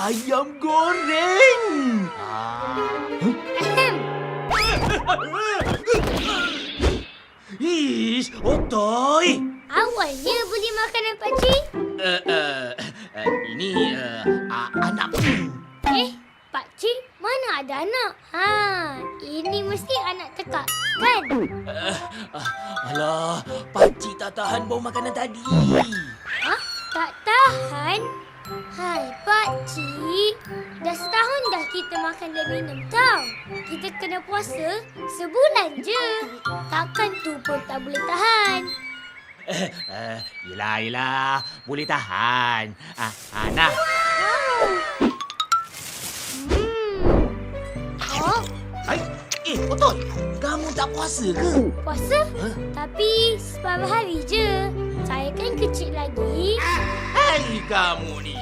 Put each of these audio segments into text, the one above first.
Ayam goreng. Ish, Otoy. Awalnya beli makanan pakcik. Ini anakku. Pakcik, mana ada anak? Ini mesti anak tekak, kan? Alah, pakcik tak tahan bau makanan tadi. Tak tahan? Hai, pakcik. Dah setahun dah kita makan dan minum tau. Kita kena puasa sebulan je. Takkan tu pun tak boleh tahan. Yelah. Boleh tahan. Nah. Oh, Otoy. Kamu tak puasa ke? puasa? Tapi separuh hari je. Saya kan kecil lagi. Hai kamu ni.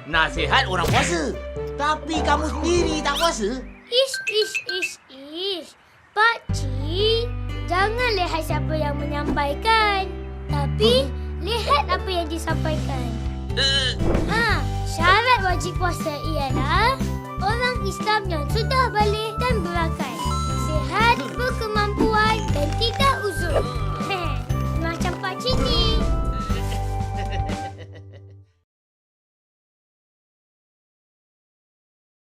Nasihat orang puasa. Tapi kamu sendiri tak puasa? Ish. Pakcik, jangan lihat siapa yang menyampaikan. Tapi, lihat apa yang disampaikan. Syarat wajib puasa ialah orang Islam yang sudah balik dan berakal, sihat, berkemampuan dan